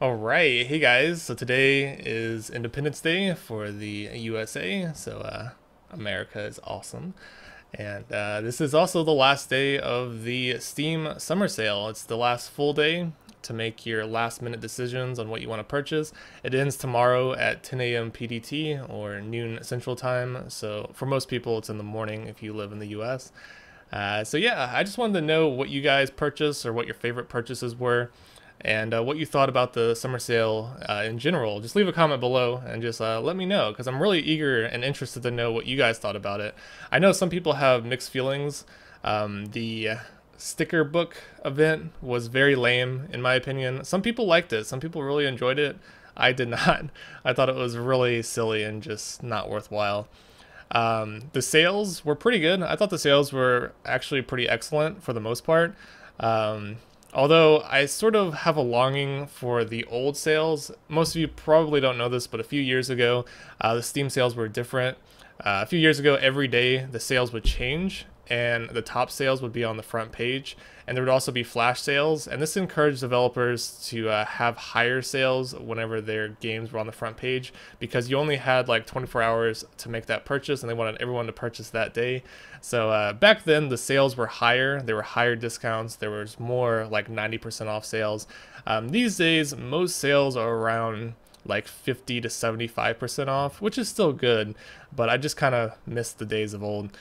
All right, hey guys. So today is Independence Day for the USA. America is awesome, and this is also the last day of the Steam summer sale. It's the last full day to make your last-minute decisions on what you want to purchase. It ends tomorrow at 10 a.m. PDT or noon Central Time. So for most people, it's in the morning if you live in the US. So I just wanted to know what you guys purchased or what your favorite purchases were, and what you thought about the summer sale in general. Just leave a comment below and just let me know, because I'm really eager and interested to know what you guys thought about it. I know some people have mixed feelings. The sticker book event was very lame, in my opinion. Some people liked it. Some people really enjoyed it. I did not. I thought it was really silly and just not worthwhile. The sales were pretty good. I thought the sales were actually pretty excellent for the most part. Although I sort of have a longing for the old sales. Most of you probably don't know this, but a few years ago, the Steam sales were different. A few years ago, every day the sales would change, and the top sales would be on the front page, and there would also be flash sales, and this encouraged developers to have higher sales whenever their games were on the front page, because you only had like 24 hours to make that purchase, and they wanted everyone to purchase that day. So back then the sales were higher, there were higher discounts, there was more like 90% off sales. These days most sales are around like 50 to 75% off, which is still good, but I just kind of miss the days of old.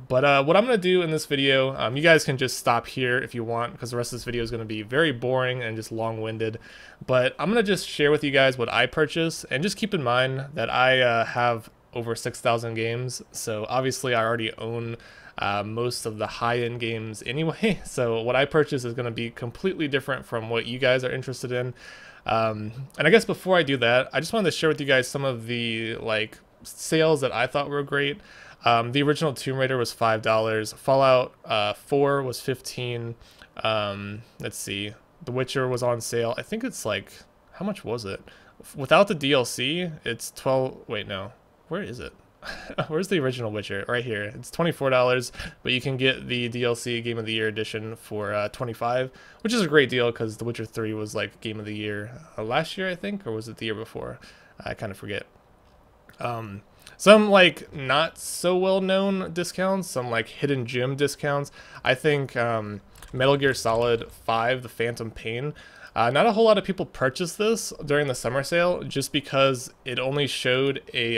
What I'm going to do in this video, you guys can just stop here if you want, because the rest of this video is going to be very boring and just long-winded. But I'm going to just share with you guys what I purchased, and just keep in mind that I have over 6,000 games, so obviously I already own most of the high-end games anyway. So what I purchased is going to be completely different from what you guys are interested in. And I guess before I do that, I just wanted to share with you guys some of the sales that I thought were great. The original Tomb Raider was $5. Fallout 4 was $15. Let's see. The Witcher was on sale. I think it's like, how much was it? Without the DLC, it's 12. Wait, no. Where is it? Where's the original Witcher? Right here. It's $24, but you can get the DLC Game of the Year edition for $25, which is a great deal because The Witcher 3 was like Game of the Year last year, I think, or was it the year before? I kind of forget. Some like not so well known discounts, some like hidden gem discounts. I think Metal Gear Solid 5, The Phantom Pain. Not a whole lot of people purchased this during the summer sale just because it only showed a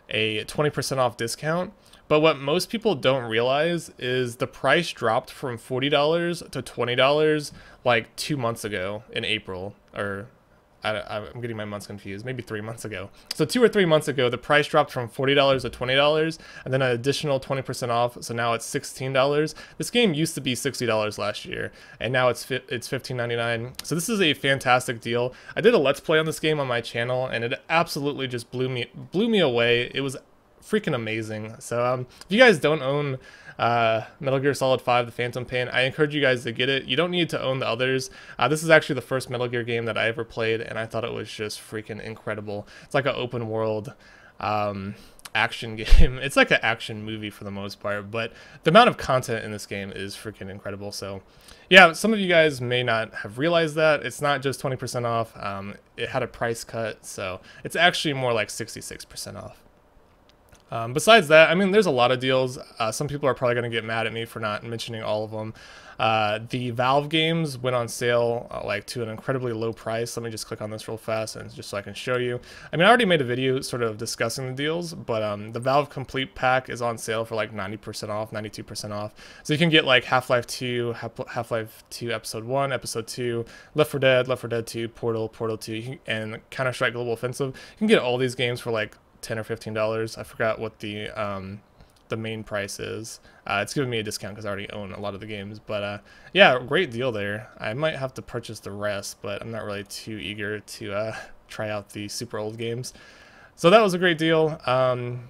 20% off discount. But what most people don't realize is the price dropped from $40 to $20 like 2 months ago in April, or I'm getting my months confused, maybe 3 months ago. So 2 or 3 months ago, the price dropped from $40 to $20, and then an additional 20% off, so now it's $16. This game used to be $60 last year, and now it's $15.99. So this is a fantastic deal. I did a Let's Play on this game on my channel, and it absolutely just blew me away. It was freaking amazing. So if you guys don't own Metal Gear Solid 5, The Phantom Pain, I encourage you guys to get it. You don't need to own the others. This is actually the first Metal Gear game that I ever played, and I thought it was just freaking incredible. It's like an open world action game. It's like an action movie for the most part, but the amount of content in this game is freaking incredible. So yeah, some of you guys may not have realized that. It's not just 20% off. It had a price cut, so it's actually more like 66% off. Besides that, I mean, there's a lot of deals. Some people are probably going to get mad at me for not mentioning all of them. The Valve games went on sale like to an incredibly low price. Let me just click on this real fast and just so I can show you. I mean, I already made a video sort of discussing the deals, but the Valve Complete Pack is on sale for like 90% off, 92% off. So you can get like Half-Life 2, Half-Life 2 Episode 1, Episode 2, Left 4 Dead 2, Portal 2, and Counter-Strike Global Offensive. You can get all these games for like $10 or $15. I forgot what the main price is. It's giving me a discount because I already own a lot of the games, but yeah, great deal there. I might have to purchase the rest, but I'm not really too eager to try out the super old games. So that was a great deal. And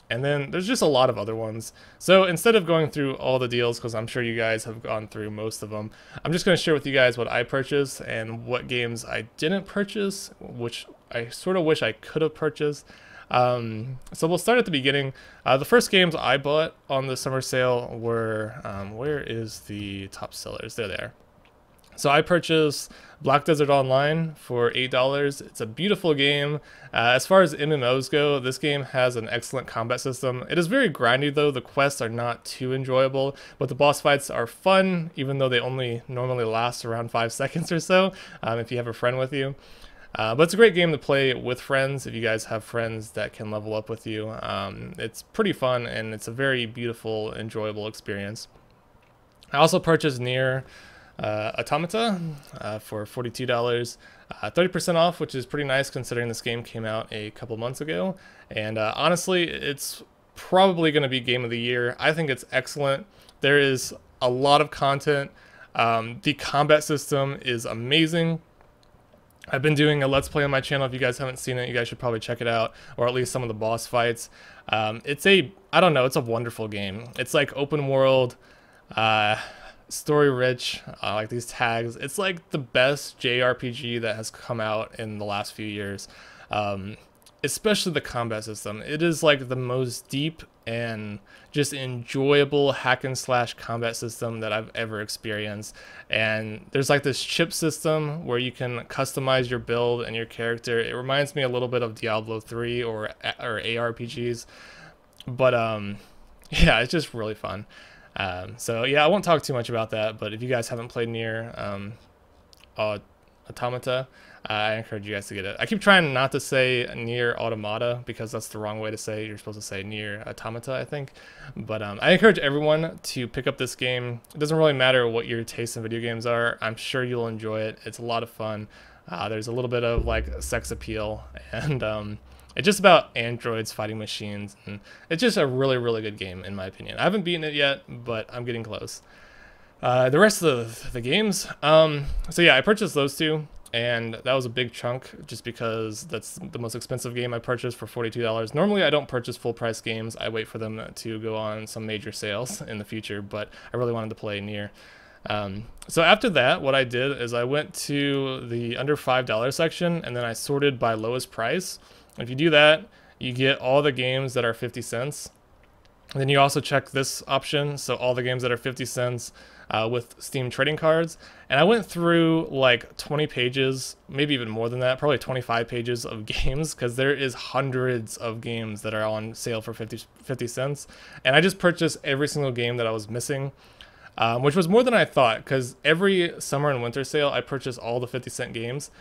then there's just a lot of other ones. So instead of going through all the deals, because I'm sure you guys have gone through most of them, I'm just going to share with you guys what I purchased and what games I didn't purchase, which I sort of wish I could have purchased. So we'll start at the beginning. The first games I bought on the summer sale were, where is the top sellers? There they are. So I purchased Black Desert Online for $8. It's a beautiful game. As far as MMOs go, this game has an excellent combat system. It is very grindy though. The quests are not too enjoyable, but the boss fights are fun, even though they only normally last around 5 seconds or so, if you have a friend with you. But it's a great game to play with friends if you guys have friends that can level up with you. It's pretty fun, and it's a very beautiful, enjoyable experience. I also purchased Nier Automata for $42, 30% off, which is pretty nice considering this game came out a couple months ago. And honestly, it's probably going to be game of the year. I think it's excellent. There is a lot of content. The combat system is amazing. I've been doing a Let's Play on my channel. If you guys haven't seen it, you guys should probably check it out, or at least some of the boss fights. It's a, I don't know, it's a wonderful game. It's like open world, story rich, like these tags. It's like the best JRPG that has come out in the last few years, especially the combat system. It is like the most deep and just enjoyable hack and slash combat system that I've ever experienced. And there's like this chip system where you can customize your build and your character. It reminds me a little bit of Diablo 3 or ARPGs, but yeah, it's just really fun. So yeah, I won't talk too much about that, but if you guys haven't played Nier Automata, I encourage you guys to get it. I keep trying not to say Nier Automata because that's the wrong way to say it. You're supposed to say Nier Automata, I think. But I encourage everyone to pick up this game. It doesn't really matter what your tastes in video games are. I'm sure you'll enjoy it. It's a lot of fun. There's a little bit of like sex appeal, and it's just about androids fighting machines, and it's just a really, really good game in my opinion. I haven't beaten it yet, but I'm getting close. The rest of the games, so yeah, I purchased those two, and that was a big chunk just because that's the most expensive game I purchased for $42. Normally I don't purchase full price games. I wait for them to go on some major sales in the future, but I really wanted to play Nier. So after that, what I did is I went to the under $5 section, and then I sorted by lowest price. If you do that, you get all the games that are 50 cents. And then you also check this option, so all the games that are 50 cents with Steam trading cards. And I went through like 20 pages, maybe even more than that, probably 25 pages of games, because there is hundreds of games that are on sale for 50 cents. And I just purchased every single game that I was missing, which was more than I thought, because every summer and winter sale, I purchased all the 50-cent games.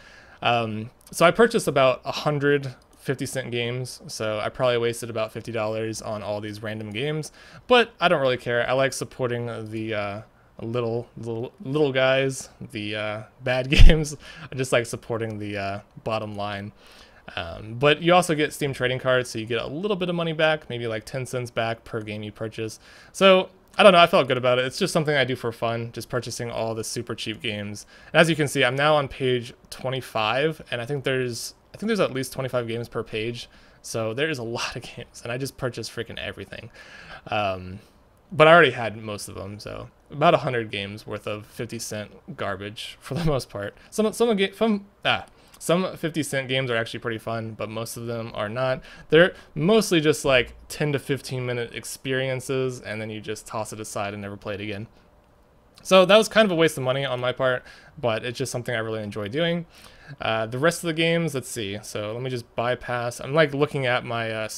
So I purchased about 100 50-cent games, so I probably wasted about $50 on all these random games, but I don't really care. I like supporting the little guys, the bad games. I just like supporting the bottom line. But you also get Steam trading cards, so you get a little bit of money back, maybe like 10 cents back per game you purchase. So I don't know, I felt good about it. It's just something I do for fun, just purchasing all the super cheap games. And as you can see, I'm now on page 25, and I think there's at least 25 games per page, so there is a lot of games, and I just purchased freaking everything. But I already had most of them, so about 100 games worth of 50-cent garbage for the most part. Some 50-cent games are actually pretty fun, but most of them are not. They're mostly just like 10 to 15-minute experiences, and then you just toss it aside and never play it again. So that was kind of a waste of money on my part, but it's just something I really enjoy doing. The rest of the games, let's see. So let me just bypass. I'm like looking at my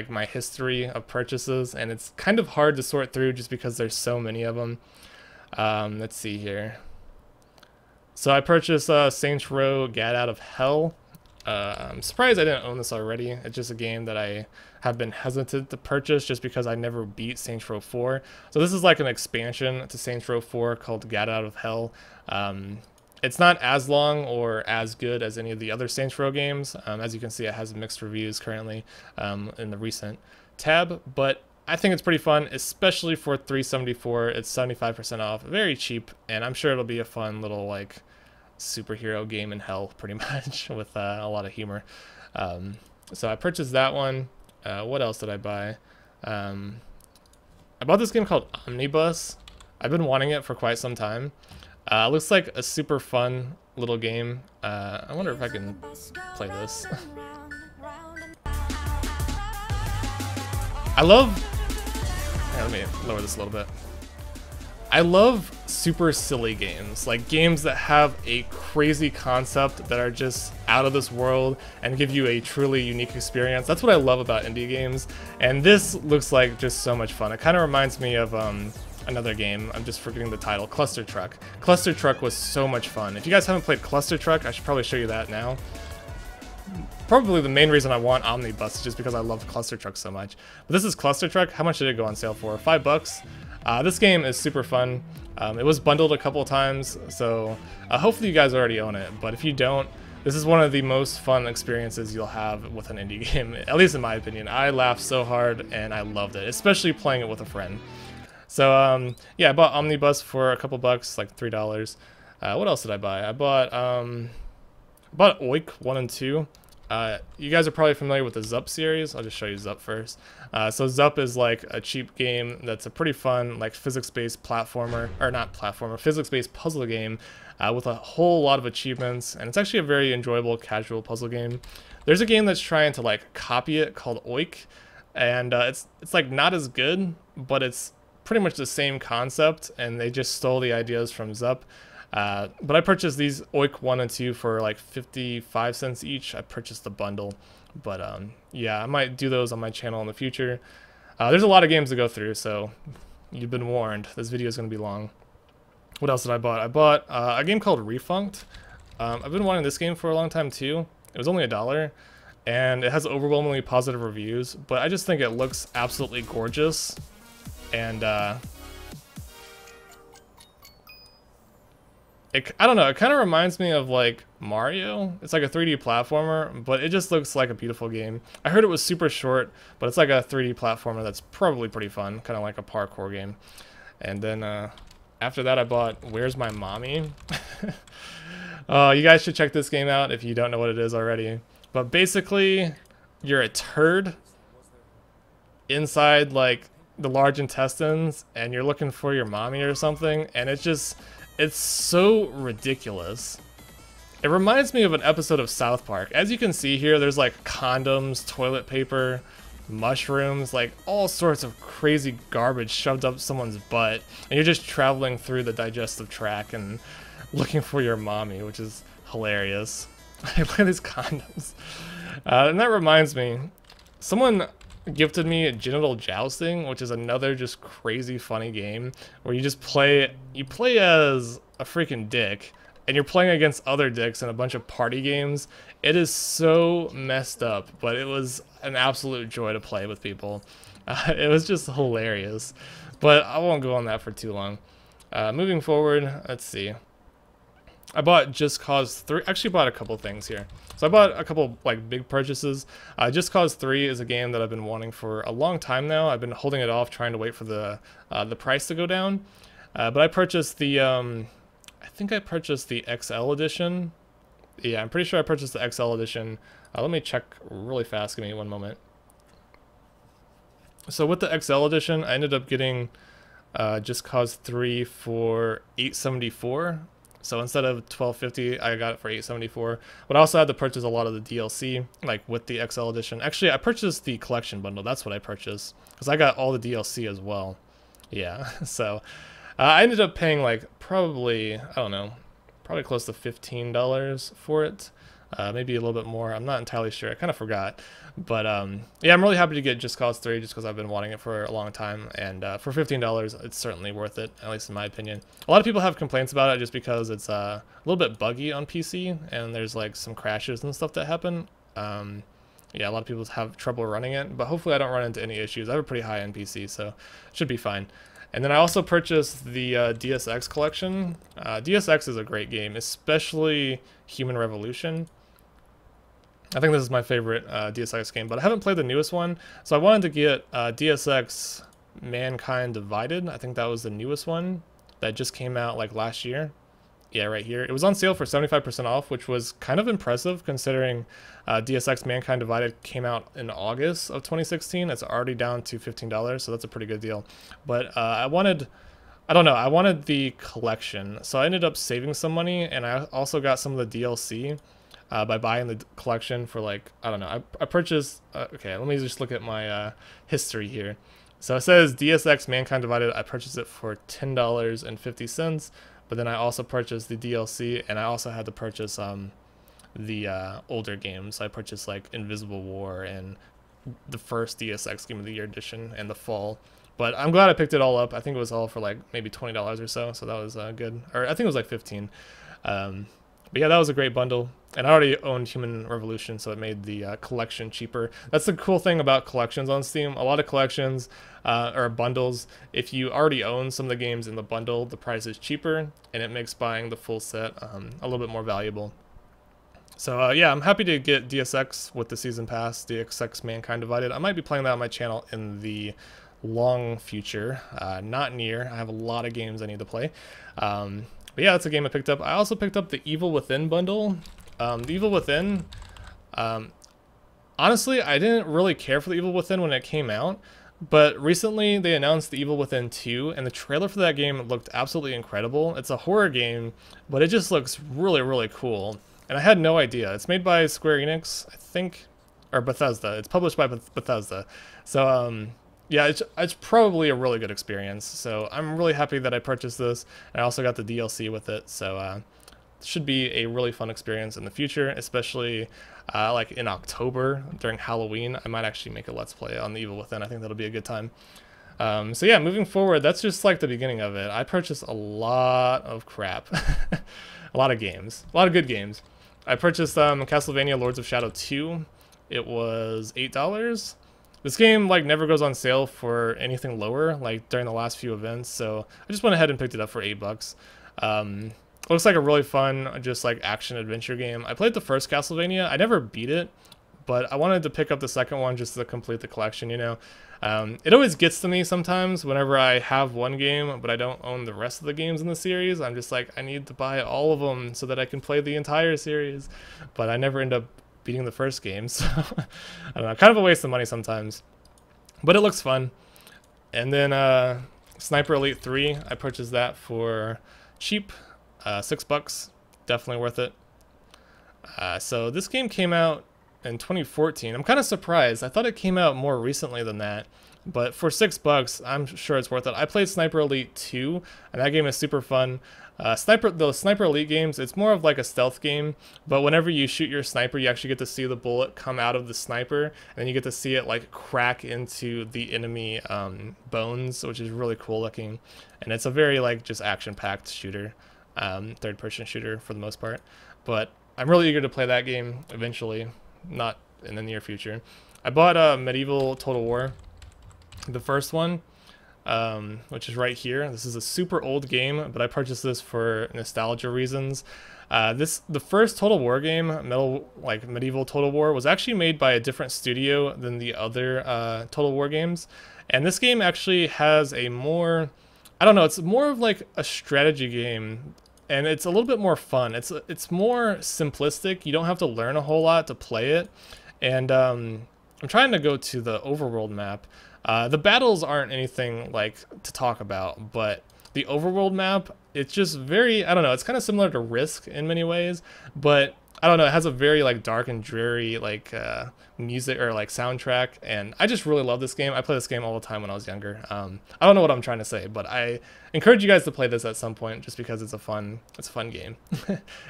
my history of purchases, and it's kind of hard to sort through just because there's so many of them. Let's see here. So I purchased Saints Row: Get Out of Hell. I'm surprised I didn't own this already. It's just a game that I have been hesitant to purchase just because I never beat Saints Row 4. So this is like an expansion to Saints Row 4 called Get Out of Hell. It's not as long or as good as any of the other Saints Row games. As you can see, it has mixed reviews currently in the recent tab, but I think it's pretty fun, especially for $3.74. It's 75% off, very cheap, and I'm sure it'll be a fun little like superhero game in hell, pretty much, with a lot of humor. So I purchased that one. What else did I buy? I bought this game called Omnibus. I've been wanting it for quite some time. Looks like a super fun little game. I wonder if I can play this. I love... Here, let me lower this a little bit. I love super silly games, like games that have a crazy concept that are just out of this world and give you a truly unique experience. That's what I love about indie games, and this looks like just so much fun. It kind of reminds me of another game, I'm just forgetting the title, Cluster Truck. Cluster Truck was so much fun. If you guys haven't played Cluster Truck, I should probably show you that now. Probably the main reason I want Omnibus is just because I love Cluster Truck so much. But this is Cluster Truck. How much did it go on sale for? $5. This game is super fun. It was bundled a couple times, so hopefully you guys already own it. But if you don't, this is one of the most fun experiences you'll have with an indie game, at least in my opinion. I laughed so hard and I loved it, especially playing it with a friend. So yeah, I bought Omnibus for a couple bucks, like $3. What else did I buy? I bought Oik 1 and 2. You guys are probably familiar with the Zup series. I'll just show you Zup first. So Zup is like a cheap game that's a pretty fun, like physics-based platformer, or not platformer, physics-based puzzle game with a whole lot of achievements, and it's actually a very enjoyable, casual puzzle game. There's a game that's trying to like copy it called Oik, and it's like not as good, but it's pretty much the same concept, and they just stole the ideas from Zup. But I purchased these Oik 1 and 2 for like 55 cents each. I purchased the bundle, but yeah, I might do those on my channel in the future. There's a lot of games to go through, so you've been warned. This video is going to be long. What else did I buy? I bought a game called Refunked. I've been wanting this game for a long time too. It was only $1, and it has overwhelmingly positive reviews, but I just think it looks absolutely gorgeous. And I don't know, it kind of reminds me of like Mario. It's like a 3D platformer, but it just looks like a beautiful game. I heard it was super short, but it's like a 3D platformer that's probably pretty fun, kind of like a parkour game. And then after that I bought Where's My Mommy? You guys should check this game out if you don't know what it is already. But basically, you're a turd inside like the large intestines, and you're looking for your mommy or something, and it's so ridiculous. It reminds me of an episode of South Park. As you can see here, there's like condoms, toilet paper, mushrooms, like all sorts of crazy garbage shoved up someone's butt, and you're just traveling through the digestive tract and looking for your mommy, which is hilarious. Look at these condoms. And that reminds me, someone gifted me Genital Jousting, which is another just crazy funny game where you just play as a freaking dick, and you're playing against other dicks in a bunch of party games. It is so messed up, but it was an absolute joy to play with people. It was just hilarious, but I won't go on that for too long. Moving forward, let's see. I bought Just Cause 3. Actually bought a couple things here. So I bought a couple like big purchases. Just Cause 3 is a game that I've been wanting for a long time now. I've been holding it off, trying to wait for the price to go down. But I purchased the I think I purchased the XL edition. Yeah, I'm pretty sure I purchased the XL edition. Let me check really fast. Give me one moment. So with the XL edition, I ended up getting Just Cause 3 for $8.74. So instead of $12.50, I got it for $8.74. But I also had to purchase a lot of the DLC, like with the XL edition. Actually, I purchased the collection bundle. That's what I purchased, because I got all the DLC as well. Yeah, so I ended up paying like probably, I don't know, probably close to $15 for it. Maybe a little bit more. I'm not entirely sure. I kind of forgot. But yeah, I'm really happy to get Just Cause 3 just because I've been wanting it for a long time. And for $15, it's certainly worth it, at least in my opinion. A lot of people have complaints about it just because it's a little bit buggy on PC, and there's like some crashes and stuff that happen. Yeah, a lot of people have trouble running it, but hopefully I don't run into any issues. I have a pretty high-end PC, so it should be fine. And then I also purchased the DSX collection. DSX is a great game, especially Human Revolution. I think this is my favorite DSX game, but I haven't played the newest one, so I wanted to get DSX Mankind Divided. I think that was the newest one that just came out like last year. Yeah, right here. It was on sale for 75% off, which was kind of impressive considering DSX Mankind Divided came out in August of 2016. It's already down to $15, so that's a pretty good deal. But I wanted the collection, so I ended up saving some money, and I also got some of the DLC. By buying the collection for like, I don't know, I purchased, okay, let me just look at my history here. So it says DSX Mankind Divided. I purchased it for $10.50, but then I also purchased the DLC, and I also had to purchase the older games. I purchased like Invisible War and the first DSX Game of the Year edition and the fall. But I'm glad I picked it all up. I think it was all for like maybe $20 or so, so that was good. Or I think it was like 15. But yeah, that was a great bundle. And I already owned Human Revolution, so it made the collection cheaper. That's the cool thing about collections on Steam. A lot of collections or bundles, if you already own some of the games in the bundle, the price is cheaper, and it makes buying the full set a little bit more valuable. So yeah, I'm happy to get DSX with the Season Pass, DSX Mankind Divided. I might be playing that on my channel in the long future, not near. I have a lot of games I need to play. But yeah, that's a game I picked up. I also picked up the Evil Within bundle. The Evil Within, honestly, I didn't really care for the Evil Within when it came out, but recently they announced the Evil Within 2, and the trailer for that game looked absolutely incredible. It's a horror game, but it just looks really, really cool. And I had no idea. It's made by Square Enix, I think, or Bethesda. It's published by Bethesda. So, yeah, it's probably a really good experience. So I'm really happy that I purchased this. And I also got the DLC with it. So it should be a really fun experience in the future, especially like in October during Halloween. I might actually make a Let's Play on the Evil Within. I think that'll be a good time. So yeah, moving forward, that's just like the beginning of it. I purchased a lot of crap. A lot of games. A lot of good games. I purchased Castlevania Lords of Shadow 2. It was $8. This game like never goes on sale for anything lower, like during the last few events, so I just went ahead and picked it up for $8. Looks like a really fun, just like action adventure game. I played the first Castlevania. I never beat it, but I wanted to pick up the second one just to complete the collection, you know. It always gets to me sometimes whenever I have one game, but I don't own the rest of the games in the series. I'm just like, I need to buy all of them so that I can play the entire series, but I never end up beating the first game, so I don't know, kind of a waste of money sometimes, but it looks fun. And then Sniper Elite 3, I purchased that for cheap, $6, definitely worth it. So this game came out in 2014. I'm kind of surprised. I thought it came out more recently than that, but for $6, I'm sure it's worth it. I played Sniper Elite 2, and that game is super fun. The Sniper Elite games, it's more of like a stealth game, but whenever you shoot your sniper, you actually get to see the bullet come out of the sniper, and then you get to see it like crack into the enemy bones, which is really cool looking. And it's a very like just action-packed shooter, third-person shooter for the most part. But I'm really eager to play that game eventually, not in the near future. I bought Medieval Total War, the first one. Which is right here. This is a super old game, but I purchased this for nostalgia reasons. The first Total War game, Medieval Total War, was actually made by a different studio than the other Total War games. And this game actually has a more, I don't know, it's more of like a strategy game, and it's a little bit more fun. It's more simplistic. You don't have to learn a whole lot to play it. And I'm trying to go to the overworld map. The battles aren't anything like to talk about, but the overworld map, it's just very, I don't know, it's kind of similar to Risk in many ways, but I don't know, it has a very like dark and dreary like music or like soundtrack, and I just really love this game. I play this game all the time when I was younger. I don't know what I'm trying to say, but I encourage you guys to play this at some point just because it's a fun game.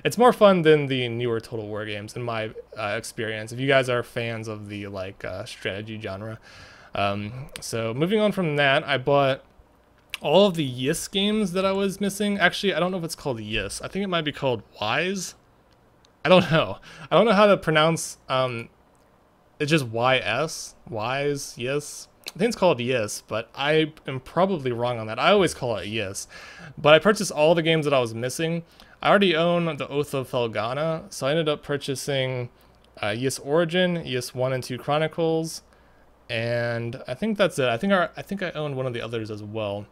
It's more fun than the newer Total War games in my experience, if you guys are fans of the like strategy genre. So moving on from that, I bought all of the Yes games that I was missing. Actually, I don't know if it's called Yes. I think it might be called Wise. I don't know. I don't know how to pronounce, it's just YS, Wise, Yes. I think it's called Yes, but I am probably wrong on that. I always call it Yes. But I purchased all the games that I was missing. I already own the Oath of Felghana, so I ended up purchasing Yes Origin, Yes 1 and 2 Chronicles, and I think that's it. I think I own one of the others as well.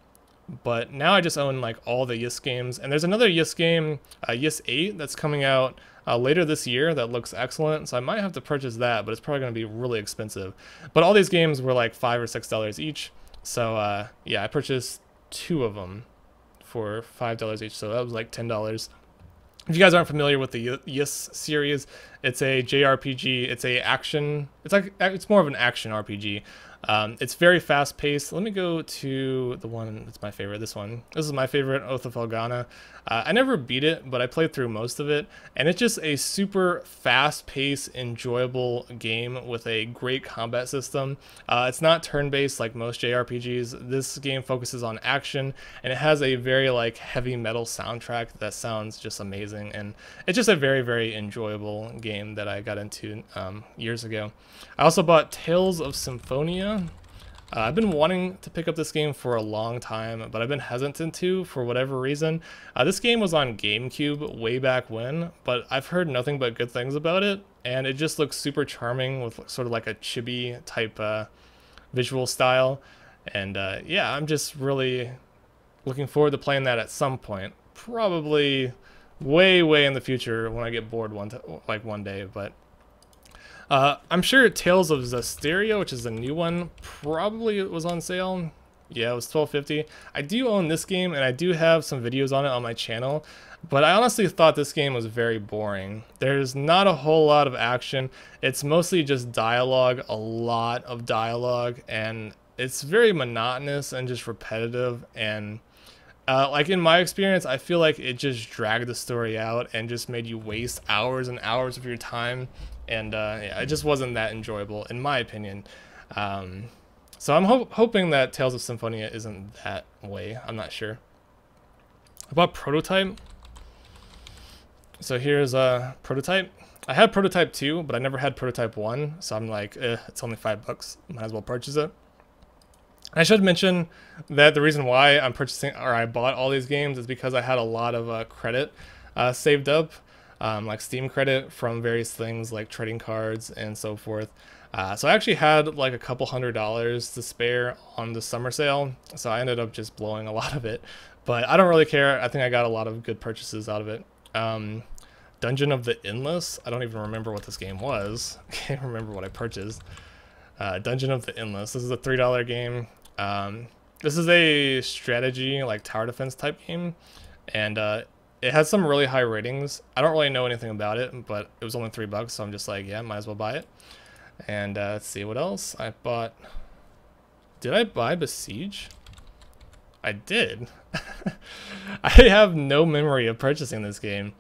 But now I just own like all the Yes games, and there's another Yes game, Yes 8, that's coming out later this year that looks excellent, so I might have to purchase that, but it's probably going to be really expensive. But all these games were like $5 or $6 each, so yeah, I purchased 2 of them for $5 each, so that was like $10. If you guys aren't familiar with the Yes series, it's a JRPG. It's a action. It's more of an action RPG. It's very fast paced. Let me go to the one that's my favorite. This one. This is my favorite, Oath of Felghana. I never beat it, but I played through most of it, and it's just a super fast paced, enjoyable game with a great combat system. It's not turn based like most JRPGs. This game focuses on action, and it has a very like heavy metal soundtrack that sounds just amazing, and it's just a very, very enjoyable game that I got into years ago. I also bought Tales of Symphonia. I've been wanting to pick up this game for a long time, but I've been hesitant to for whatever reason. This game was on GameCube way back when, but I've heard nothing but good things about it, and it just looks super charming with sort of like a chibi type visual style. And yeah, I'm just really looking forward to playing that at some point. Probably way, way in the future when I get bored one day, but I'm sure Tales of Zestiria, which is a new one, probably was on sale. Yeah, it was $12.50. I do own this game, and I do have some videos on it on my channel, but I honestly thought this game was very boring. There's not a whole lot of action. It's mostly just dialogue, a lot of dialogue, and it's very monotonous and just repetitive. And like in my experience, I feel like it just dragged the story out and just made you waste hours and hours of your time. And yeah, it just wasn't that enjoyable, in my opinion. So I'm hoping that Tales of Symphonia isn't that way. I'm not sure. About Prototype. So here's Prototype. I had Prototype 2, but I never had Prototype 1. So I'm like, it's only $5. Might as well purchase it. I should mention that the reason why I'm purchasing, or I bought all these games, is because I had a lot of credit saved up. Like Steam credit from various things like trading cards and so forth. So I actually had like a couple $100s to spare on the summer sale, so I ended up just blowing a lot of it. But I don't really care. I think I got a lot of good purchases out of it. Dungeon of the Endless. I don't even remember what this game was. Can't remember what I purchased. Dungeon of the Endless. This is a $3 game. This is a strategy, like tower defense type game, and it has some really high ratings. I don't really know anything about it, but it was only $3, so I'm just like, yeah, might as well buy it. And let's see what else I bought. Did I buy Besiege? I did. I have no memory of purchasing this game.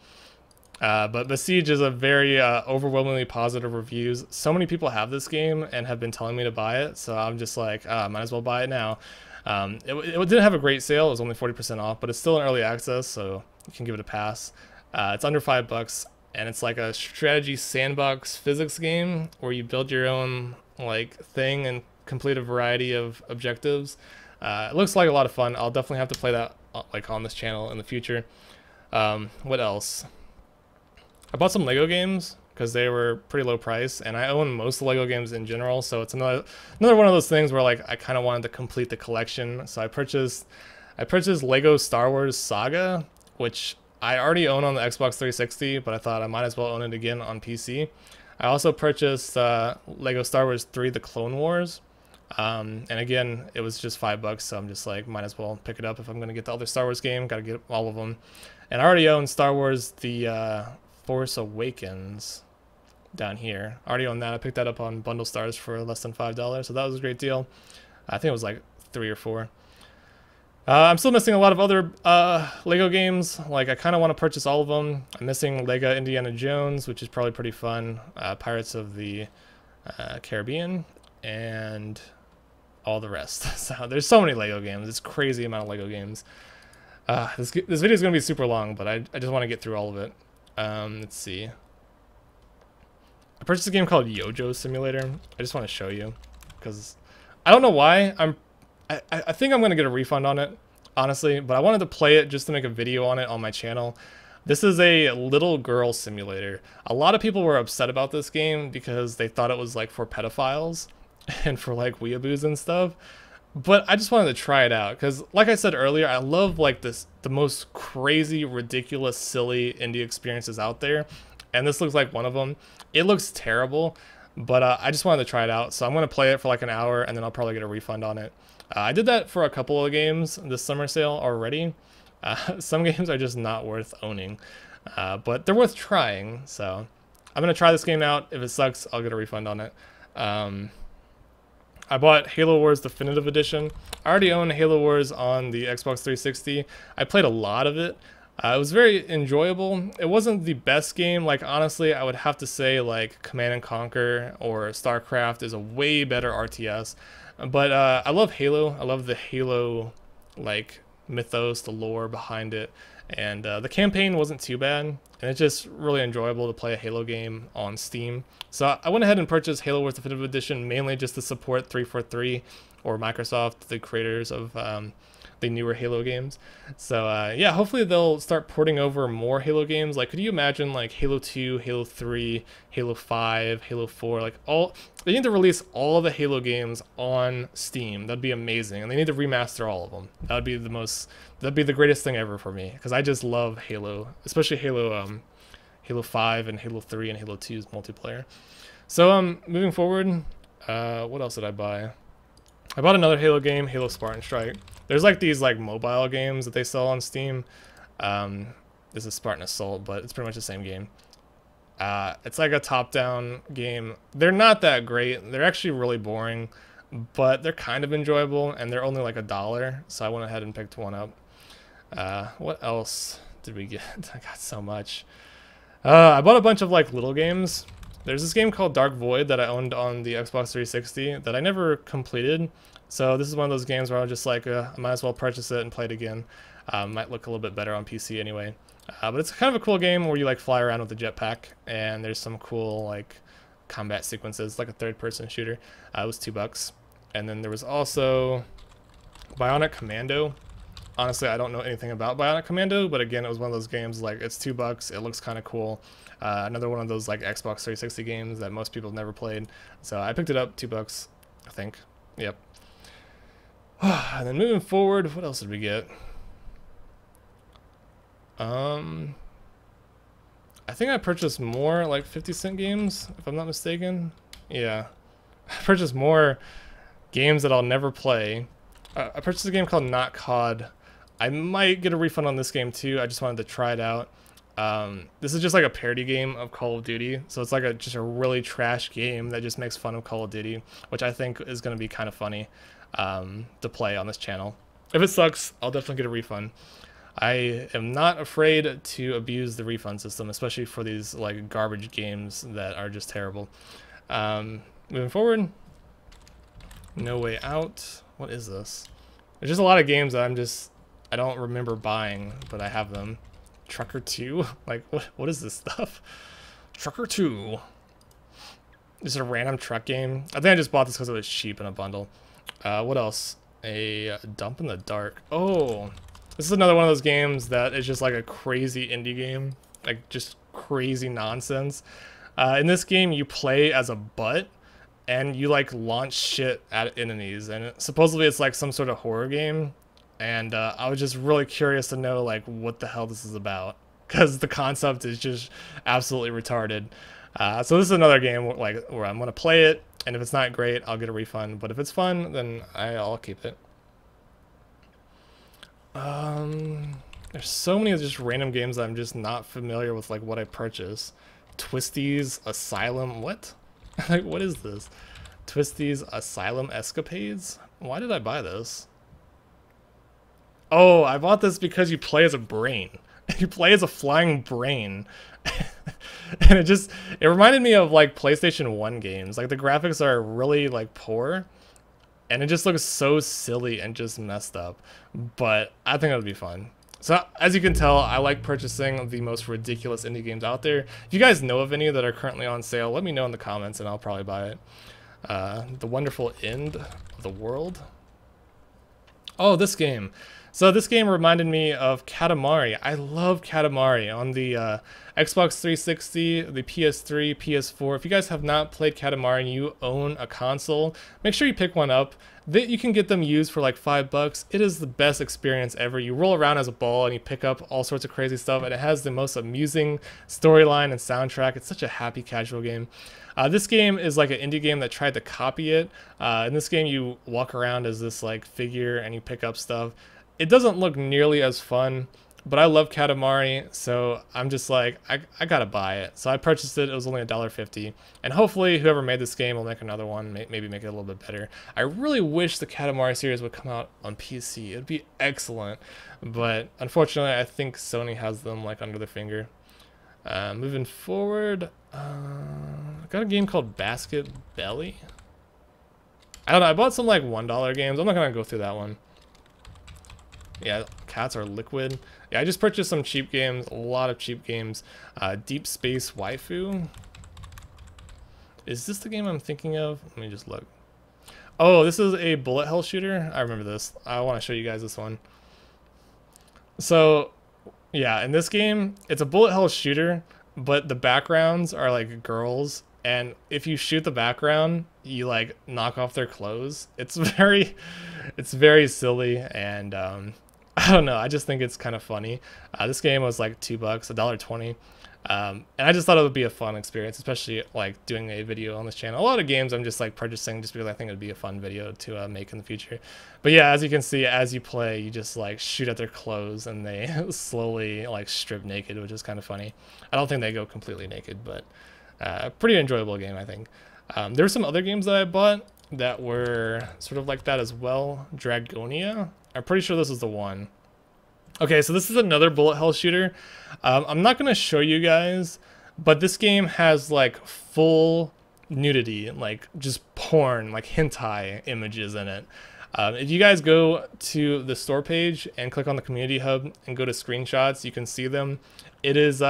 But Besiege is a very overwhelmingly positive reviews. So many people have this game and have been telling me to buy it, so I'm just like, might as well buy it now. It didn't have a great sale. It was only 40% off, but it's still in early access, so you can give it a pass. It's under $5, and it's like a strategy sandbox physics game where you build your own like thing and complete a variety of objectives. It looks like a lot of fun. I'll definitely have to play that like on this channel in the future. What else? I bought some Lego games because they were pretty low price, and I own most Lego games in general, so it's another one of those things where like I kind of wanted to complete the collection. So I purchased Lego Star Wars Saga, which I already own on the Xbox 360, but I thought I might as well own it again on PC. I also purchased Lego Star Wars 3: The Clone Wars, and again, it was just $5, so I'm just like, might as well pick it up if I'm gonna get the other Star Wars game. Gotta get all of them. And I already own Star Wars The Force Awakens down here. I already own that. I picked that up on Bundle Stars for less than $5, so that was a great deal. I think it was like 3 or 4. I'm still missing a lot of other Lego games. Like, I kind of want to purchase all of them. I'm missing Lego Indiana Jones, which is probably pretty fun. Pirates of the Caribbean, and all the rest. So there's so many Lego games. It's crazy amount of Lego games. This video is going to be super long, but I just want to get through all of it. Let's see. I purchased a game called Yojo Simulator. I just want to show you because I don't know why. I think I'm going to get a refund on it, honestly, but I wanted to play it just to make a video on it on my channel. This is a little girl simulator. A lot of people were upset about this game because they thought it was like for pedophiles and for like weeaboos and stuff. But I just wanted to try it out because, like I said earlier, I love like the most crazy, ridiculous, silly indie experiences out there, and this looks like one of them. It looks terrible, but I just wanted to try it out, so I'm going to play it for like an hour, and then I'll probably get a refund on it. I did that for a couple of games this summer sale already. Some games are just not worth owning, but they're worth trying, so I'm going to try this game out. If it sucks, I'll get a refund on it. I bought Halo Wars Definitive Edition. I already own Halo Wars on the Xbox 360. I played a lot of it. It was very enjoyable. It wasn't the best game. Like, honestly, I would have to say, like, Command and Conquer or StarCraft is a way better RTS. But I love Halo. I love the Halo, like, mythos, the lore behind it. And the campaign wasn't too bad. And it's just really enjoyable to play a Halo game on Steam. So I went ahead and purchased Halo Wars Definitive Edition mainly just to support 343 or Microsoft, the creators of the newer Halo games. So yeah, hopefully they'll start porting over more Halo games. Like, could you imagine like Halo 2, Halo 3, Halo 5, Halo 4, like they need to release all the Halo games on Steam. That'd be amazing. And they need to remaster all of them. That'd be the greatest thing ever for me, because I just love Halo, especially Halo 5 and Halo 3 and Halo 2's multiplayer. So moving forward, what else did I buy? I bought another Halo game, Halo Spartan Strike. There's like these like mobile games that they sell on Steam. This is Spartan Assault, but it's pretty much the same game. It's like a top-down game. They're not that great. They're actually really boring, but they're kind of enjoyable, and they're only like $1. So I went ahead and picked one up. What else did we get? I got so much. I bought a bunch of like little games. There's this game called Dark Void that I owned on the Xbox 360 that I never completed. So this is one of those games where I was just like, I might as well purchase it and play it again. Might look a little bit better on PC anyway. But it's kind of a cool game where you like fly around with a jetpack, and there's some cool like combat sequences, like a third-person shooter. It was $2. And then there was also Bionic Commando. Honestly, I don't know anything about Bionic Commando, but again, it was one of those games like it's $2. It looks kind of cool. Another one of those like Xbox 360 games that most people have never played. So I picked it up, $2, I think. Yep. And then moving forward, what else did we get? I think I purchased more like 50-cent games, if I'm not mistaken. Yeah, I purchased more games that I'll never play. I purchased a game called Not COD. I might get a refund on this game too. I just wanted to try it out. This is just like a parody game of Call of Duty, so it's like just a really trash game that just makes fun of Call of Duty, which I think is going to be kind of funny to play on this channel. If it sucks, I'll definitely get a refund. I am not afraid to abuse the refund system, especially for these like garbage games that are just terrible. Moving forward, No Way Out. What is this? There's just a lot of games that I don't remember buying, but I have them. Trucker 2? Like, what is this stuff? Trucker 2. Just a random truck game. I think I just bought this because it was cheap in a bundle. What else? A Dump in the Dark. Oh, this is another one of those games that is just like a crazy indie game. Like, just crazy nonsense. In this game, you play as a butt, and you, like, launch shit at enemies. And supposedly it's like some sort of horror game. And I was just really curious to know like what the hell this is about, because the concept is just absolutely retarded. So this is another game where I'm gonna play it, and if it's not great, I'll get a refund. But if it's fun, then I'll keep it. There's so many just random games that I'm just not familiar with, like what I purchased. Twisties Asylum. What? Like, what is this? Twisties Asylum Escapades. Why did I buy this? Oh, I bought this because you play as a brain. You play as a flying brain. And it reminded me of like PlayStation 1 games. Like the graphics are really like poor, and it just looks so silly and just messed up. But I think it would be fun. So as you can tell, I like purchasing the most ridiculous indie games out there. If you guys know of any that are currently on sale, let me know in the comments and I'll probably buy it. The Wonderful End of the World. Oh, this game. So this game reminded me of Katamari. I love Katamari on the Xbox 360, the PS3, PS4. If you guys have not played Katamari and you own a console, make sure you pick one up. You can get them used for like $5. It is the best experience ever. You roll around as a ball and you pick up all sorts of crazy stuff, and it has the most amusing storyline and soundtrack. It's such a happy, casual game. This game is like an indie game that tried to copy it. In this game, you walk around as this like figure and you pick up stuff. It doesn't look nearly as fun but I love Katamari, so I'm just like, I gotta buy it. So I purchased it. It was only $1.50, and hopefully whoever made this game will make another one, maybe make it a little bit better. I really wish the Katamari series would come out on PC. It'd be excellent, but unfortunately, I think Sony has them like under their finger. Moving forward, I got a game called Basket Belly. I don't know. I bought some like $1 games. I'm not gonna go through that one. Yeah, cats are liquid. Yeah, I just purchased some cheap games, a lot of cheap games. Deep Space Waifu. Is this the game I'm thinking of? Let me just look. Oh, this is a bullet hell shooter. I remember this. I want to show you guys this one. So, yeah, in this game, it's a bullet hell shooter, but the backgrounds are like girls. And if you shoot the background, you like knock off their clothes. It's very silly, and I don't know. I just think it's kind of funny. This game was like $2, $1.20, and I just thought it would be a fun experience, especially like doing a video on this channel. A lot of games I'm just like purchasing just because I think it'd be a fun video to make in the future. But yeah, as you can see, as you play, you just like shoot at their clothes and they slowly like strip naked, which is kind of funny. I don't think they go completely naked, but pretty enjoyable game, I think. There were some other games that I bought that were sort of like that as well. Dragonia. I'm pretty sure this is the one. Okay, so this is another bullet hell shooter. I'm not going to show you guys, but this game has like full nudity, like just porn, like hentai images in it. If you guys go to the store page and click on the community hub and go to screenshots, you can see them. It is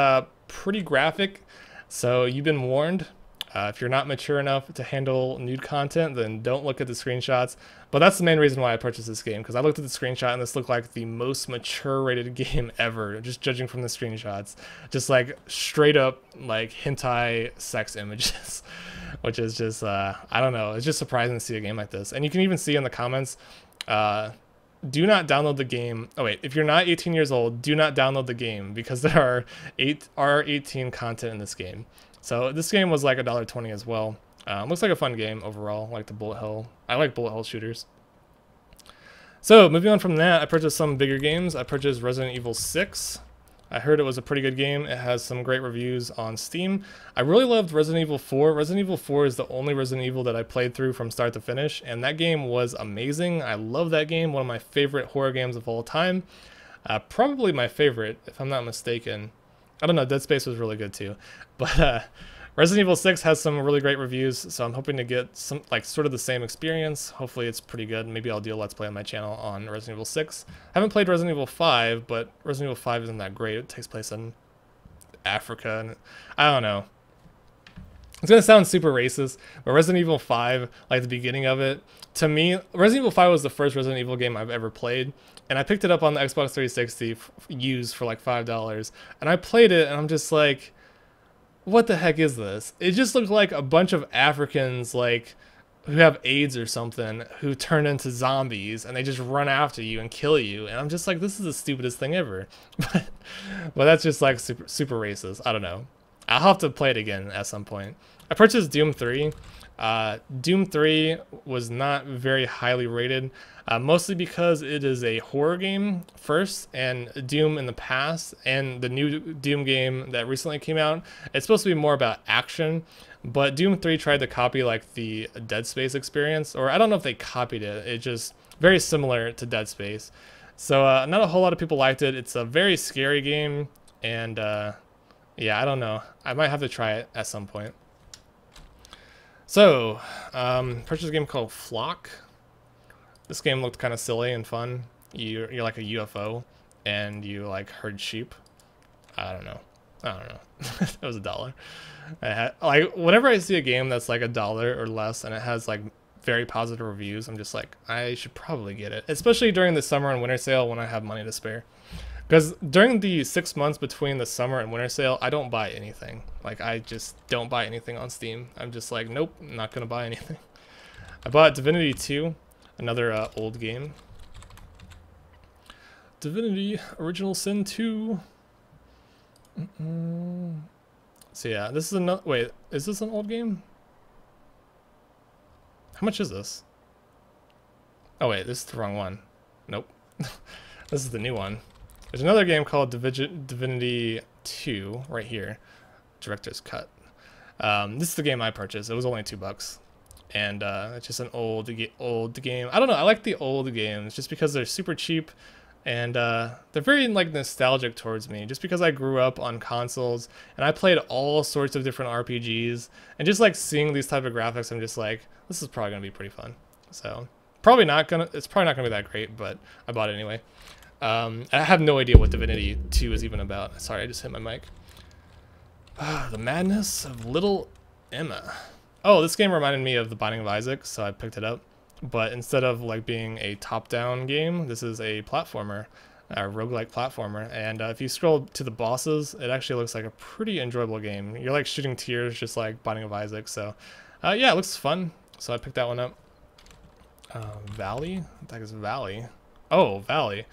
pretty graphic, so you've been warned. If you're not mature enough to handle nude content, then don't look at the screenshots. But that's the main reason why I purchased this game, because I looked at the screenshot and this looked like the most mature rated game ever, just judging from the screenshots. Just like straight up like hentai sex images, which is just, I don't know, it's just surprising to see a game like this. And you can even see in the comments, do not download the game. Oh wait, if you're not 18 years old, do not download the game, because there are R18 content in this game. So this game was like $1.20 as well. Looks like a fun game overall. Like the bullet hell. I like bullet hell shooters. So moving on from that, I purchased some bigger games. I purchased Resident Evil 6. I heard it was a pretty good game. It has some great reviews on Steam. I really loved Resident Evil 4. Resident Evil 4 is the only Resident Evil that I played through from start to finish, and that game was amazing. I love that game. One of my favorite horror games of all time. Probably my favorite, if I'm not mistaken. I don't know, Dead Space was really good too. But Resident Evil 6 has some really great reviews, so I'm hoping to get some, like, sort of the same experience. Hopefully it's pretty good. Maybe I'll do a Let's Play on my channel on Resident Evil 6. I haven't played Resident Evil 5, but Resident Evil 5 isn't that great. It takes place in Africa, and I don't know. It's going to sound super racist, but Resident Evil 5, like the beginning of it, to me, Resident Evil 5 was the first Resident Evil game I've ever played, and I picked it up on the Xbox 360 used for like $5, and I played it, and I'm just like, what the heck is this? It just looked like a bunch of Africans, like, who have AIDS or something, who turn into zombies, and they just run after you and kill you, and I'm just like, this is the stupidest thing ever. But that's just like super racist. I don't know. I'll have to play it again at some point. I purchased Doom 3. Doom 3 was not very highly rated, mostly because it is a horror game first, and Doom in the past, and the new Doom game that recently came out, it's supposed to be more about action, but Doom 3 tried to copy like the Dead Space experience, or I don't know if they copied it, it's just very similar to Dead Space. So not a whole lot of people liked it. It's a very scary game, and yeah, I don't know. I might have to try it at some point. So, purchased a game called Flock. This game looked kind of silly and fun. You're like a UFO, and you like herd sheep. I don't know. It was $1. Like, whenever I see a game that's like $1 or less, and it has like very positive reviews, I'm just like, I should probably get it. Especially during the summer and winter sale when I have money to spare. Because during the 6 months between the summer and winter sale, I don't buy anything. Like, I just don't buy anything on Steam. I'm just like, nope, I'm not going to buy anything. I bought Divinity 2, another old game. Divinity Original Sin 2. So yeah, this is another, wait, is this an old game? How much is this? Oh wait, this is the wrong one. Nope. This is the new one. There's another game called Divinity 2 right here, Director's Cut. This is the game I purchased. It was only $2, and it's just an old game. I don't know. I like the old games just because they're super cheap, and they're very like nostalgic towards me. Just because I grew up on consoles and I played all sorts of different RPGs, and just like seeing these type of graphics, I'm just like, this is probably gonna be pretty fun. So it's probably not gonna be that great, but I bought it anyway. I have no idea what Divinity 2 is even about. Sorry, I just hit my mic. The Madness of Little Emma. Oh, this game reminded me of The Binding of Isaac, so I picked it up. But instead of like being a top-down game, this is a platformer, a roguelike platformer. And if you scroll to the bosses, it actually looks like a pretty enjoyable game. You're like shooting tears, just like Binding of Isaac. So yeah, it looks fun. So I picked that one up. Valley? What the heck is Valley? Oh, Valley.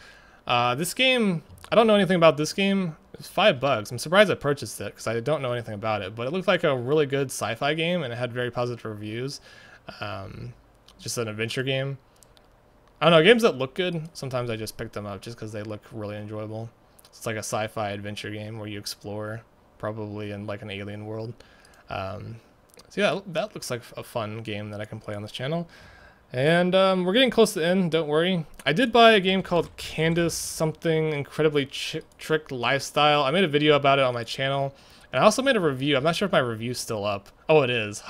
This game, I don't know anything about this game. It's $5. I'm surprised I purchased it because I don't know anything about it, but it looked like a really good sci-fi game and it had very positive reviews. Just an adventure game. I don't know, games that look good, sometimes I just pick them up just because they look really enjoyable. It's like a sci-fi adventure game where you explore, probably in like an alien world. So yeah, that looks like a fun game that I can play on this channel. And we're getting close to the end, don't worry. I did buy a game called Candace Something Incredibly Trick Lifestyle. I made a video about it on my channel. And I also made a review. I'm not sure if my review's still up. Oh, it is.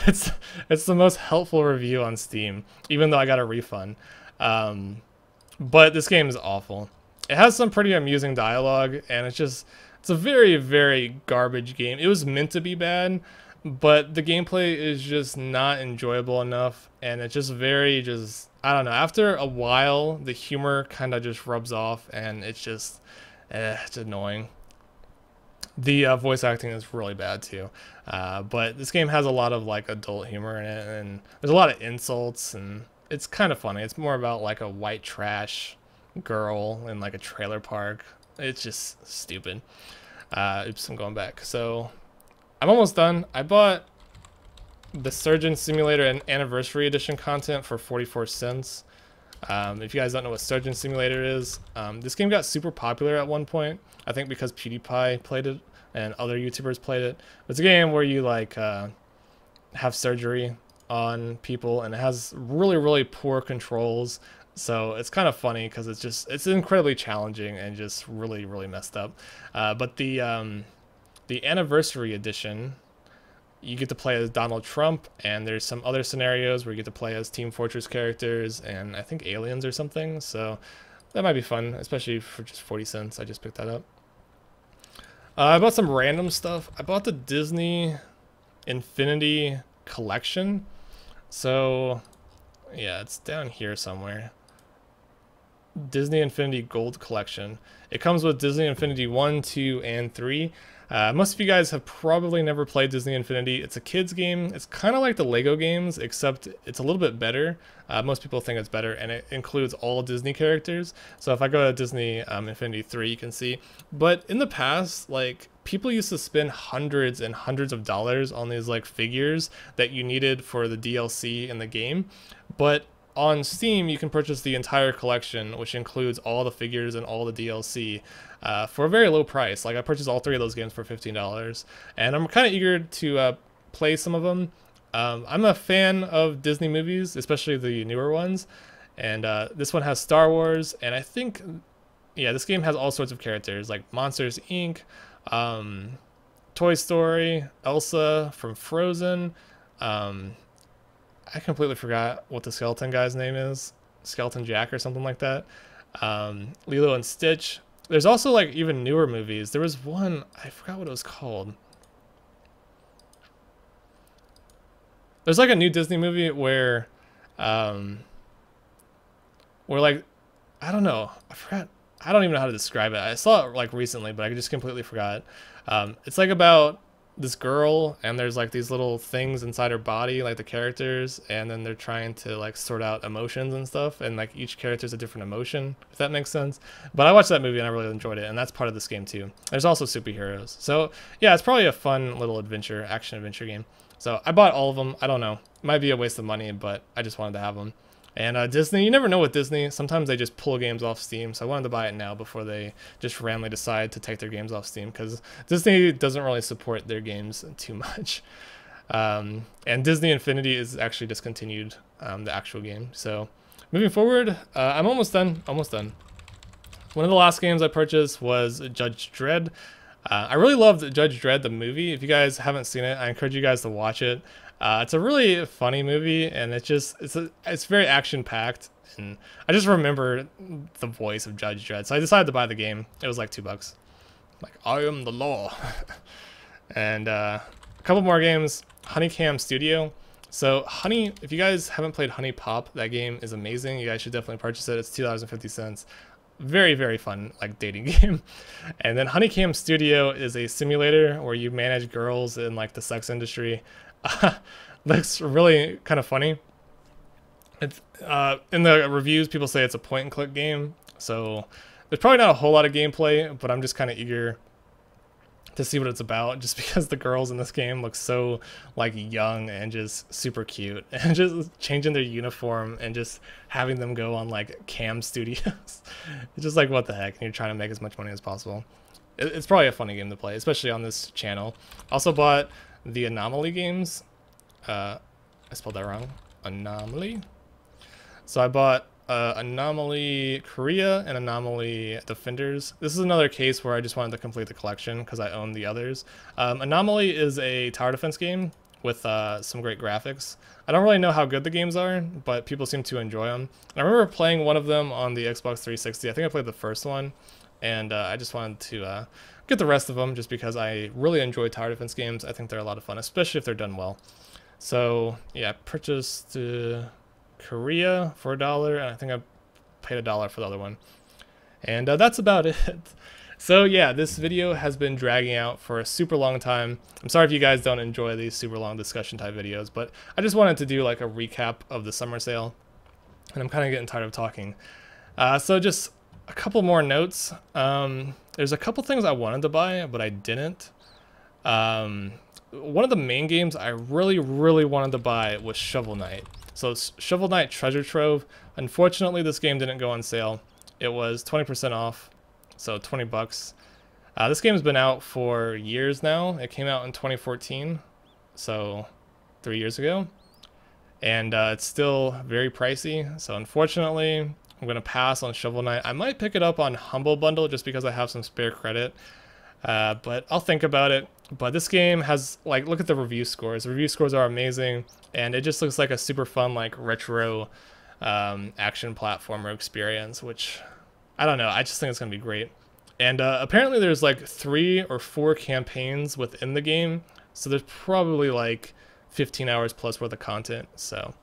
It's the most helpful review on Steam, even though I got a refund. But this game is awful. It has some pretty amusing dialogue, and it's a very, very garbage game. It was meant to be bad, but the gameplay is just not enjoyable enough, and it's just I don't know, after a while, the humor kind of just rubs off, and it's annoying. The voice acting is really bad too, but this game has a lot of like adult humor in it, and there's a lot of insults, and it's kind of funny. It's more about like a white trash girl in like a trailer park. It's just stupid. Oops, I'm going back. So I'm almost done. I bought the Surgeon Simulator and Anniversary Edition content for 44 cents. If you guys don't know what Surgeon Simulator is, this game got super popular at one point. I think because PewDiePie played it and other YouTubers played it. It's a game where you like have surgery on people, and it has really, really poor controls. So it's kind of funny because it's incredibly challenging and just really, really messed up. But the Anniversary Edition, you get to play as Donald Trump, and there's some other scenarios where you get to play as Team Fortress characters and I think aliens or something. So that might be fun, especially for just 40 cents. I just picked that up. I bought some random stuff. I bought the Disney Infinity Collection. So yeah, it's down here somewhere. Disney Infinity Gold Collection. It comes with Disney Infinity 1, 2, and 3. Most of you guys have probably never played Disney Infinity. It's a kids game. It's kind of like the Lego games, except it's a little bit better. Most people think it's better, and it includes all Disney characters. So if I go to Disney Infinity 3, you can see. But in the past, like, people used to spend hundreds and hundreds of dollars on these like figures that you needed for the DLC in the game. But on Steam, you can purchase the entire collection, which includes all the figures and all the DLC for a very low price. Like, I purchased all 3 of those games for $15, and I'm kind of eager to play some of them. I'm a fan of Disney movies, especially the newer ones, and this one has Star Wars, and I think, yeah, this game has all sorts of characters, like Monsters, Inc., Toy Story, Elsa from Frozen, I completely forgot what the skeleton guy's name is. Skeleton Jack or something like that. Lilo and Stitch. There's also like even newer movies. There was one, I forgot what it was called. There's like a new Disney movie where like, I don't know. I forgot. I don't even know how to describe it. I saw it like recently, but I just completely forgot. It's like about this girl, and there's like these little things inside her body, like the characters, and then they're trying to like sort out emotions and stuff, and like each character's a different emotion, if that makes sense. But I watched that movie and I really enjoyed it, and that's part of this game too. There's also superheroes. So yeah, it's probably a fun little action adventure game. So I bought all of them. I don't know, it might be a waste of money, but I just wanted to have them. And Disney, you never know with Disney. Sometimes they just pull games off Steam, so I wanted to buy it now before they just randomly decide to take their games off Steam, because Disney doesn't really support their games too much. And Disney Infinity is actually discontinued, the actual game. So moving forward, I'm almost done. Almost done. One of the last games I purchased was Judge Dredd. I really loved Judge Dredd, the movie. If you guys haven't seen it, I encourage you guys to watch it. It's a really funny movie, and it's very action-packed. And I just remember the voice of Judge Dredd, so I decided to buy the game. It was like $2. Like, I am the law. And a couple more games. Honeycam Studio. So Honey, if you guys haven't played Honey Pop, that game is amazing. You guys should definitely purchase it. It's $2.50. Very, very fun, like, dating game. And then Honeycam Studio is a simulator where you manage girls in like the sex industry. Looks really kind of funny. It's in the reviews, people say it's a point and click game, so there's probably not a whole lot of gameplay, but I'm just kind of eager to see what it's about, just because the girls in this game look so like young and just super cute, and just changing their uniform and just having them go on like cam studios. It's just like, what the heck, and you're trying to make as much money as possible. It's probably a funny game to play, especially on this channel. Also bought the Anomaly games. I spelled that wrong. Anomaly. So I bought Anomaly Korea and Anomaly Defenders. This is another case where I just wanted to complete the collection because I own the others. Anomaly is a tower defense game with some great graphics. I don't really know how good the games are, but people seem to enjoy them. And I remember playing one of them on the Xbox 360. I think I played the first one, and I just wanted to get the rest of them just because I really enjoy tower defense games. I think they're a lot of fun, especially if they're done well. So yeah, I purchased Korea for $1, and I think I paid $1 for the other one. And that's about it. So yeah, this video has been dragging out for a super long time. I'm sorry if you guys don't enjoy these super long discussion type videos, but I just wanted to do like a recap of the summer sale, and I'm kind of getting tired of talking. So just a couple more notes. There's a couple things I wanted to buy, but I didn't. One of the main games I really wanted to buy was Shovel Knight. So Shovel Knight Treasure Trove. Unfortunately, this game didn't go on sale. It was 20% off, so $20. This game's been out for years now. It came out in 2014, so 3 years ago. And it's still very pricey, so unfortunately, I'm going to pass on Shovel Knight. I might pick it up on Humble Bundle just because I have some spare credit, but I'll think about it. But this game has, like, look at the review scores. The review scores are amazing, and it just looks like a super fun, like, retro action platformer experience, which, I don't know, I just think it's going to be great. And apparently there's, like, 3 or 4 campaigns within the game, so there's probably, like, 15 hours plus worth of content, so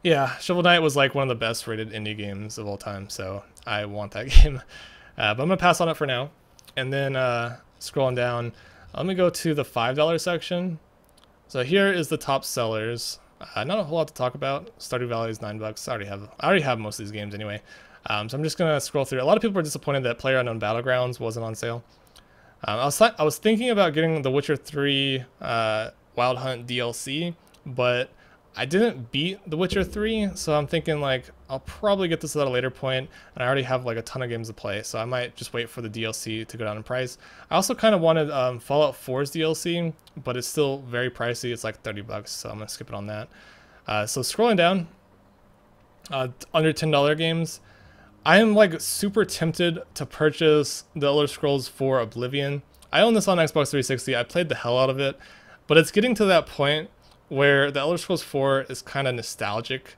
yeah, Shovel Knight was, like, one of the best rated indie games of all time, so I want that game. But I'm going to pass on it for now. And then scrolling down, let me go to the $5 section. So here is the top sellers. Not a whole lot to talk about. Stardew Valley is $9. I already have most of these games anyway. So I'm just gonna scroll through. A lot of people were disappointed that PlayerUnknown Battlegrounds wasn't on sale. I was thinking about getting the Witcher 3 Wild Hunt DLC, but I didn't beat The Witcher 3, so I'm thinking, like, I'll probably get this at a later point, and I already have, like, a ton of games to play, so I might just wait for the DLC to go down in price. I also kind of wanted Fallout 4's DLC, but it's still very pricey. It's like $30, so I'm going to skip it on that. So scrolling down, under $10 games, I am, like, super tempted to purchase The Elder Scrolls 4 Oblivion. I own this on Xbox 360. I played the hell out of it, but it's getting to that point where The Elder Scrolls 4 is kind of nostalgic.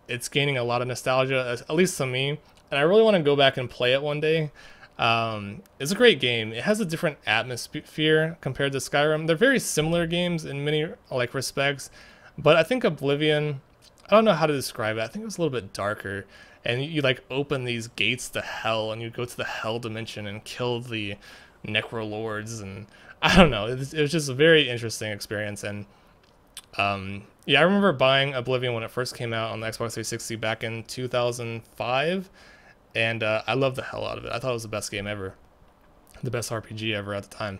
It's gaining a lot of nostalgia, at least to me, and I really want to go back and play it one day. It's a great game. It has a different atmosphere compared to Skyrim. They're very similar games in many, like, respects, but I think Oblivion, I don't know how to describe it. I think it was a little bit darker, and you like open these gates to hell, and you go to the hell dimension and kill the Necrolords, and I don't know. It was just a very interesting experience, and yeah, I remember buying Oblivion when it first came out on the Xbox 360 back in 2005, and I loved the hell out of it. I thought it was the best game ever, the best RPG ever at the time.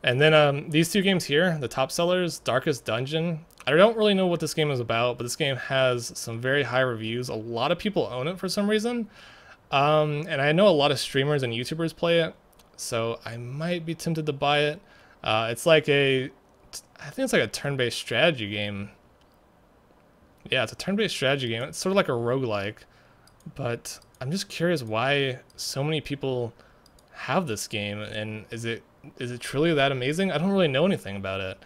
And then these two games here, the top sellers, Darkest Dungeon. I don't really know what this game is about, but this game has some very high reviews. A lot of people own it for some reason. And I know a lot of streamers and YouTubers play it, so I might be tempted to buy it. It's like I think it's like a turn-based strategy game. Yeah, it's a turn-based strategy game. It's sort of like a roguelike, but I'm just curious why so many people have this game, and is it truly that amazing? I don't really know anything about it.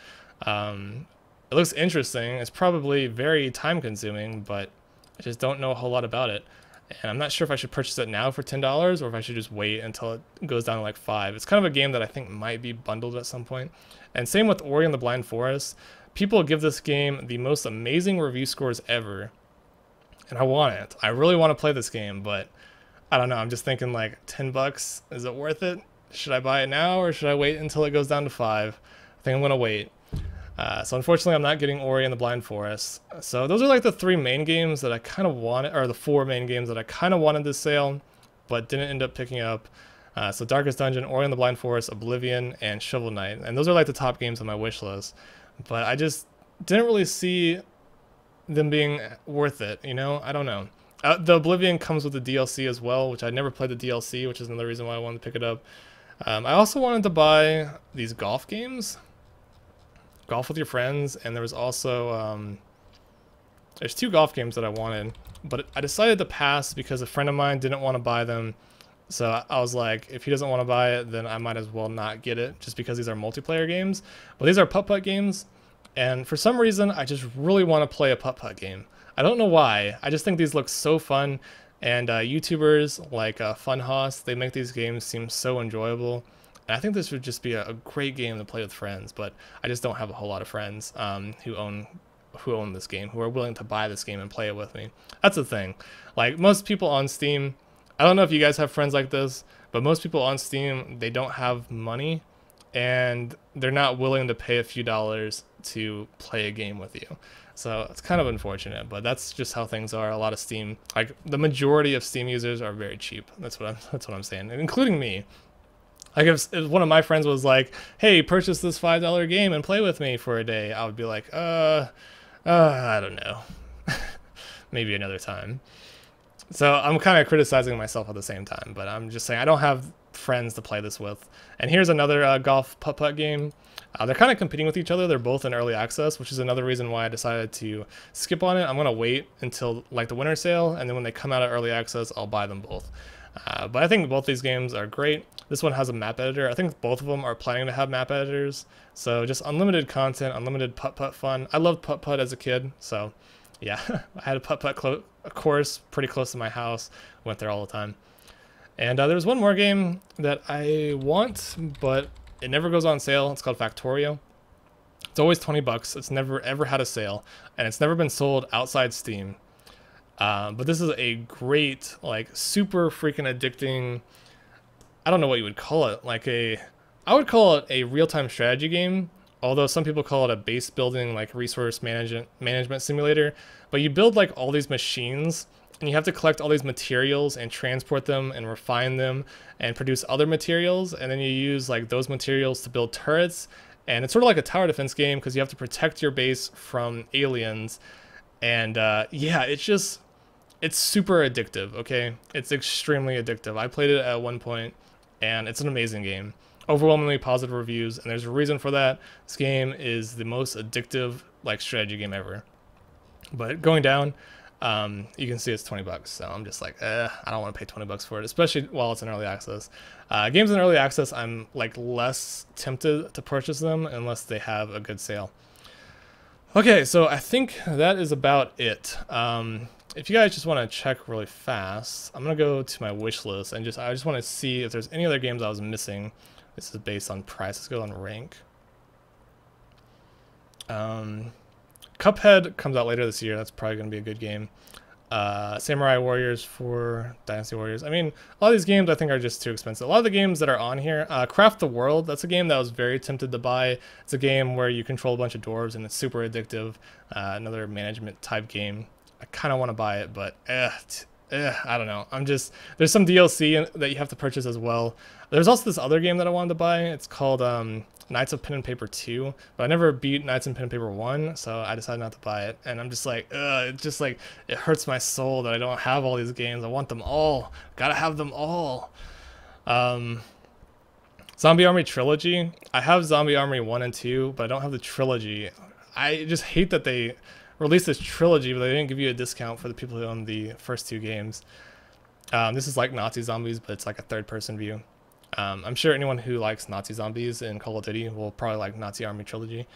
It looks interesting. It's probably very time-consuming, but I just don't know a whole lot about it. And I'm not sure if I should purchase it now for $10 or if I should just wait until it goes down to like $5. It's kind of a game that I think might be bundled at some point. And same with Ori and the Blind Forest. People give this game the most amazing review scores ever. And I want it. I really want to play this game, but I don't know. I'm just thinking like $10. Is it worth it? Should I buy it now or should I wait until it goes down to $5? I think I'm going to wait. So unfortunately, I'm not getting Ori and the Blind Forest. So those are like the 3 main games that I kind of wanted, or the 4 main games that I kind of wanted this sale, but didn't end up picking up. So Darkest Dungeon, Ori and the Blind Forest, Oblivion, and Shovel Knight. And those are like the top games on my wish list. But I just didn't really see them being worth it, you know? I don't know. The Oblivion comes with the DLC as well, which I never played the DLC, which is another reason why I wanted to pick it up. I also wanted to buy these golf games. Golf with your friends, and there was also there's 2 golf games that I wanted, but I decided to pass because a friend of mine didn't want to buy them. So I was like, if he doesn't want to buy it, then I might as well not get it, just because these are multiplayer games. But these are putt-putt games, and for some reason I just really want to play a putt-putt game. I don't know why. I just think these look so fun, and YouTubers like Funhouse, they make these games seem so enjoyable. And I think this would just be a great game to play with friends, but I just don't have a whole lot of friends who own this game, who are willing to buy this game and play it with me. That's the thing. Like, most people on Steam, I don't know if you guys have friends like this, but most people on Steam, they don't have money, and they're not willing to pay a few dollars to play a game with you. So it's kind of unfortunate, but that's just how things are. A lot of Steam, like the majority of Steam users are very cheap. That's what I'm saying, including me. Like if one of my friends was like, hey, purchase this $5 game and play with me for a day, I would be like, I don't know. Maybe another time. So I'm kind of criticizing myself at the same time, but I'm just saying I don't have friends to play this with. And here's another golf putt-putt game. They're kind of competing with each other. They're both in early access, which is another reason why I decided to skip on it. I'm going to wait until like the winter sale, and then when they come out of early access, I'll buy them both. But I think both these games are great. This one has a map editor. I think both of them are planning to have map editors. So just unlimited content, unlimited putt-putt fun. I loved putt-putt as a kid, so yeah. I had a putt-putt course pretty close to my house. Went there all the time. And there's one more game that I want, but it never goes on sale. It's called Factorio. It's always $20. It's never ever had a sale, and it's never been sold outside Steam. But this is a great, like, super freaking addicting, I don't know what you would call it, I would call it a real-time strategy game, although some people call it a base building, like, resource management simulator. But you build, like, all these machines, and you have to collect all these materials and transport them and refine them and produce other materials, and then you use, like, those materials to build turrets. And it's sort of like a tower defense game because you have to protect your base from aliens. And yeah, it's super addictive, okay? It's extremely addictive. I played it at one point, and it's an amazing game. Overwhelmingly positive reviews, and there's a reason for that. This game is the most addictive, like, strategy game ever. But going down, you can see it's $20, so I'm just like, I don't want to pay $20 for it, especially while it's in early access. Games in early access, I'm, like, less tempted to purchase them unless they have a good sale. Okay, so I think that is about it. If you guys just want to check really fast, I'm going to go to my wish list and I just want to see if there's any other games I was missing. This is based on price. Let's go on rank. Cuphead comes out later this year. That's probably going to be a good game. Samurai Warriors for Dynasty Warriors. I mean, a lot of these games I think are just too expensive. A lot of the games that are on here, Craft the World, that's a game that I was very tempted to buy. It's a game where you control a bunch of dwarves and it's super addictive. Another management type game. I kind of want to buy it, but I don't know. There's some DLC that you have to purchase as well. There's also this other game that I wanted to buy. It's called Knights of Pen and Paper 2, but I never beat Knights of Pen and Paper 1, so I decided not to buy it. And I'm just like, it's just like, it hurts my soul that I don't have all these games. I want them all. Gotta have them all. Zombie Army Trilogy. I have Zombie Army 1 and 2, but I don't have the trilogy. I just hate that they released this trilogy, but they didn't give you a discount for the people who own the first two games. This is like Nazi Zombies, but it's like a third-person view. I'm sure anyone who likes Nazi Zombies in Call of Duty will probably like Nazi Army Trilogy.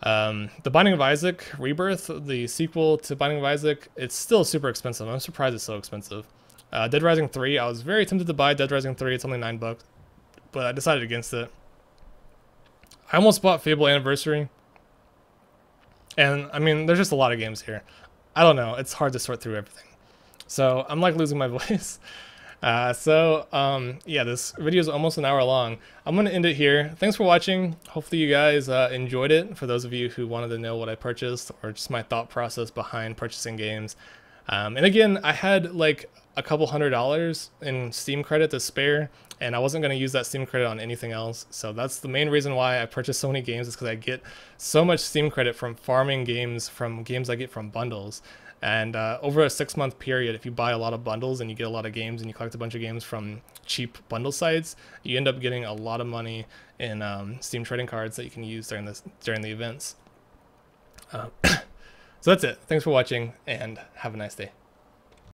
The Binding of Isaac Rebirth, the sequel to Binding of Isaac, it's still super expensive. I'm surprised it's so expensive. Dead Rising 3, I was very tempted to buy Dead Rising 3. It's only $9, but I decided against it. I almost bought Fable Anniversary. And, I mean, there's just a lot of games here. I don't know. It's hard to sort through everything. So, I'm like losing my voice. Yeah, this video is almost an hour long. I'm going to end it here. Thanks for watching. Hopefully you guys enjoyed it. For those of you who wanted to know what I purchased or just my thought process behind purchasing games. And again, I had like a couple $100 in Steam credit to spare, and I wasn't going to use that Steam credit on anything else. So that's the main reason why I purchased so many games, is because I get so much Steam credit from farming games from games I get from bundles. And over a 6-month period, if you buy a lot of bundles and you get a lot of games and you collect a bunch of games from cheap bundle sites, you end up getting a lot of money in Steam trading cards that you can use during the events. So that's it. Thanks for watching, and have a nice day.